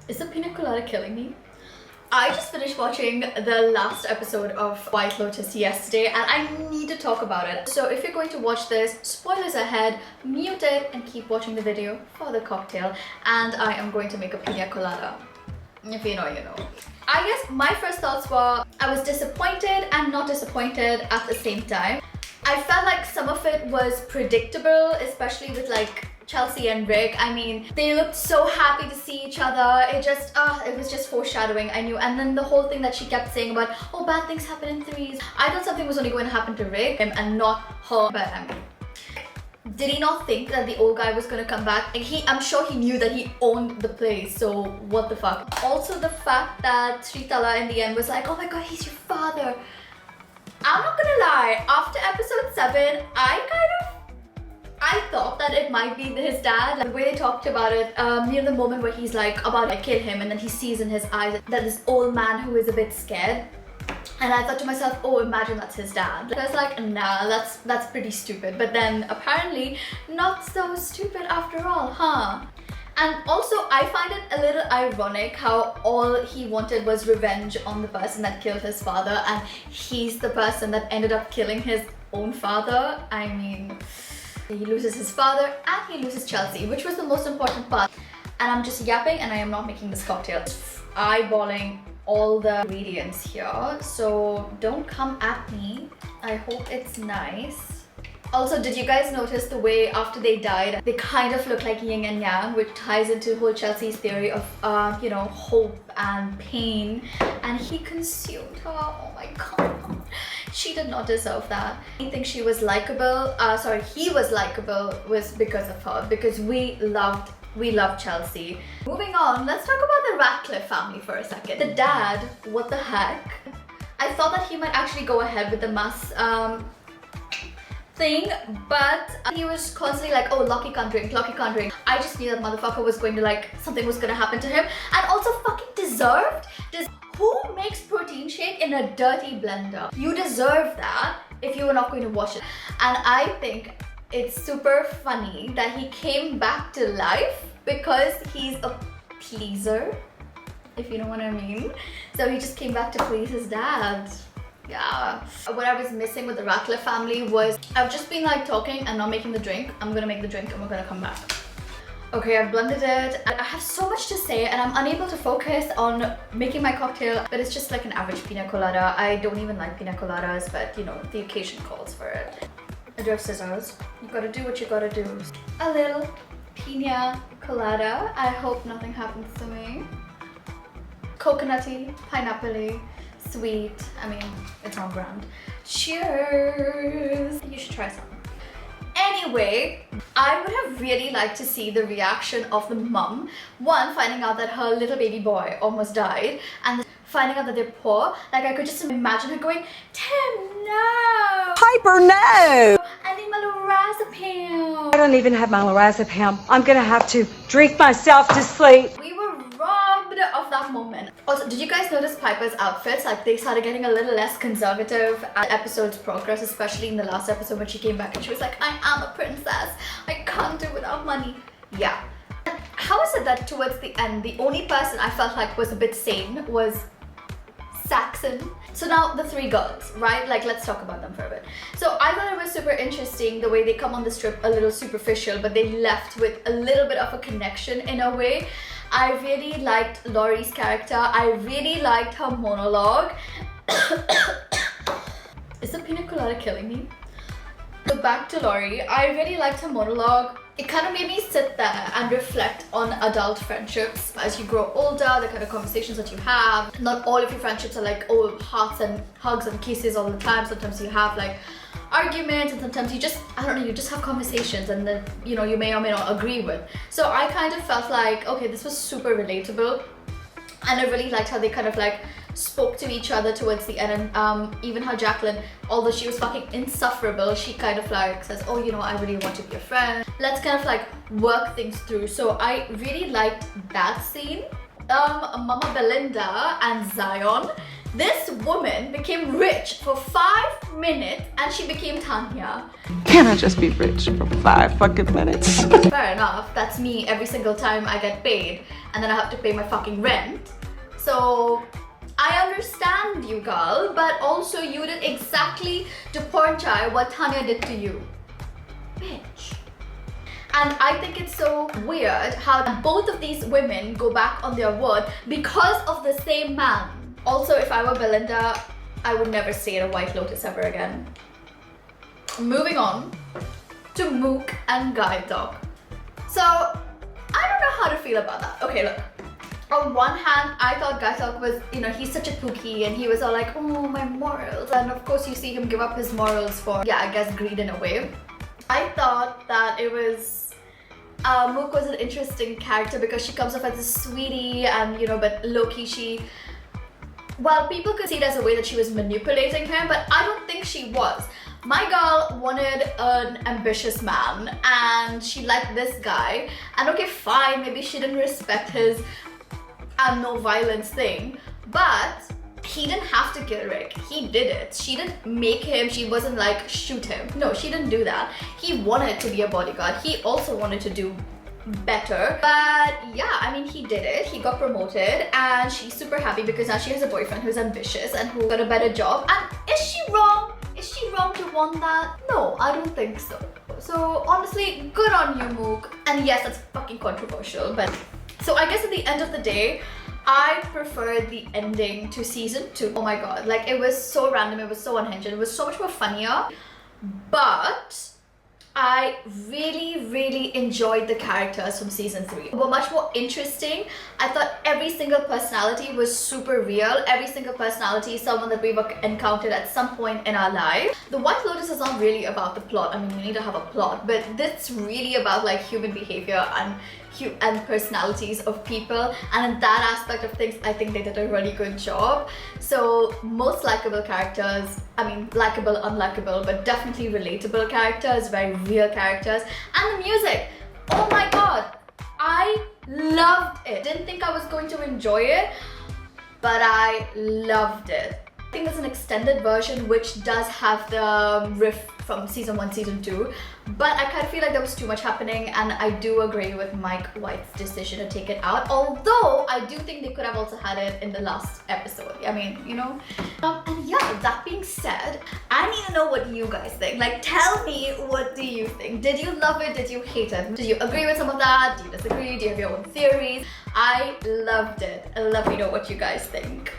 Is the pina colada killing me? I just finished watching the last episode of White Lotus yesterday and I need to talk about it. So if you're going to watch this, spoilers ahead, mute it and keep watching the video for the cocktail. And I am going to make a pina colada. If you know, you know. I guess my first thoughts were I was disappointed and not disappointed at the same time. I felt like some of it was predictable, especially with like Chelsea and Rick. I mean, they looked so happy to see each other. It was just foreshadowing, I knew. And then the whole thing that she kept saying about, oh, bad things happen in threes. I thought something was only going to happen to Rick and not her. But I mean, did he not think that the old guy was going to come back? Like I'm sure he knew that he owned the place, so what the fuck. Also the fact that Sritala in the end was like, oh my god, he's your father. I'm not gonna lie, after episode 7, I thought that it might be his dad. Like, the way they talked about it, near the moment where he's like about to kill him and then he sees in his eyes that this old man who is a bit scared. And I thought to myself, oh, imagine that's his dad. I was like, nah, that's pretty stupid. But then apparently not so stupid after all, huh? And also, I find it a little ironic how all he wanted was revenge on the person that killed his father, and he's the person that ended up killing his own father. I mean, he loses his father and he loses Chelsea, which was the most important part. And I'm just yapping and I am not making this cocktail. Eyeballing all the ingredients here, so don't come at me. I hope it's nice. Also, did you guys notice the way after they died, they kind of look like yin and yang, which ties into the whole Chelsea's theory of, you know, hope and pain. And he consumed her. Oh my god. She did not deserve that. I think she was likable. He was likable was because of her, because we loved Chelsea. Moving on, let's talk about the Ratcliffe family for a second. The dad, what the heck? I thought that he might actually go ahead with the mass thing, but he was constantly like, oh, Lockie can't drink, Lockie can't drink. I just knew that motherfucker was going to like, something was going to happen to him, and also fucking deserved. Who makes protein shake in a dirty blender? You deserve that if you were not going to wash it. And I think it's super funny that he came back to life because he's a pleaser, if you know what I mean. So he just came back to please his dad. Yeah. What I was missing with the Ratcliffe family was I've just been like talking and not making the drink. I'm gonna make the drink and we're gonna come back. Okay, I've blended it. I have so much to say and I'm unable to focus on making my cocktail, but it's just like an average pina colada. I don't even like pina coladas, but you know, the occasion calls for it. I do have scissors. You gotta do what you gotta do. A little pina colada. I hope nothing happens to me. Coconutty, pineapple-y, sweet. I mean, it's on brand. Cheers! You should try some. Anyway, I would have really liked to see the reaction of the mum. One, finding out that her little baby boy almost died, and finding out that they're poor. Like, I could just imagine her going, Tim, no! Piper, no! I need my lorazepam. I don't even have my lorazepam. I'm gonna have to drink myself to sleep. We were robbed of that moment. Also, did you guys notice Piper's outfits? Like, they started getting a little less conservative as episodes progress, especially in the last episode when she came back and she was like, I am a princess. I can't do without money. Yeah. How is it that towards the end, the only person I felt like was a bit sane was Saxon? So now the three girls, right? Like, let's talk about them for a bit. So I thought it was super interesting the way they come on the strip a little superficial, but they left with a little bit of a connection in a way. I really liked Laurie's character. I really liked her monologue. Is the pina colada killing me? So back to Laurie. I really liked her monologue. It kind of made me sit there and reflect on adult friendships. As you grow older, the kind of conversations that you have. Not all of your friendships are like, oh, hearts and hugs and kisses all the time. Sometimes you have like arguments, and sometimes you just, I don't know, you just have conversations and then, you know, you may or may not agree with. So I kind of felt like, okay, this was super relatable. And I really liked how they kind of like spoke to each other towards the end, and even how Jacqueline, although she was fucking insufferable, she kind of like says, oh, you know, I really want to be a friend. Let's kind of like work things through. So I really liked that scene. Mama Belinda and Zion, This woman became rich for 5 minutes and she became Tanya. Can I just be rich for 5 fucking minutes? Fair enough, that's me every single time I get paid and then I have to pay my fucking rent. So I understand you, girl, but also you did exactly to Pornchai what Tanya did to you. Bitch. And I think it's so weird how both of these women go back on their word because of the same man. Also, if I were Belinda, I would never stay at a White Lotus ever again. Moving on to Mook and Guy Talk. So, I don't know how to feel about that. Okay, look. On one hand, I thought Guy Talk was, you know, he's such a pookie and he was all like, oh, my morals. And of course, you see him give up his morals for, yeah, I guess greed in a way. I thought that it was Mook was an interesting character because she comes off as a sweetie and, you know, but low-key well, people could see it as a way that she was manipulating him, but I don't think she was. My girl wanted an ambitious man and she liked this guy, and okay, fine, maybe she didn't respect his no violence thing, but he didn't have to kill Rick. He did it. She didn't make him, she wasn't like, shoot him. No, she didn't do that. He wanted to be a bodyguard. He also wanted to do better. But yeah, I mean, he did it. He got promoted and she's super happy because now she has a boyfriend who's ambitious and who got a better job. And is she wrong? Is she wrong to want that? No, I don't think so. So honestly, good on you, Mook. And yes, that's fucking controversial, but so I guess at the end of the day, I preferred the ending to season 2. Oh my god, like it was so random, it was so unhinged, it was so much more funnier. But I really enjoyed the characters from season 3. They were much more interesting. I thought every single personality was super real. Every single personality is someone that we've encountered at some point in our life. The White Lotus is not really about the plot. I mean, you need to have a plot, but this really about like human behavior and personalities of people, and in that aspect of things I think they did a really good job. So most likable characters, I mean likable, unlikable, but definitely relatable characters, very real characters. And the music, oh my god, I loved it. Didn't think I was going to enjoy it, but I loved it. I think there's an extended version which does have the riff from season 1, season 2, but I kind of feel like there was too much happening, and I do agree with Mike White's decision to take it out, although I do think they could have also had it in the last episode. I mean, you know. And yeah, that being said, I need to know what you guys think. Like, tell me, what do you think? Did you love it? Did you hate it? Did you agree with some of that? Do you disagree? Do you have your own theories? I loved it. Let me know what you guys think.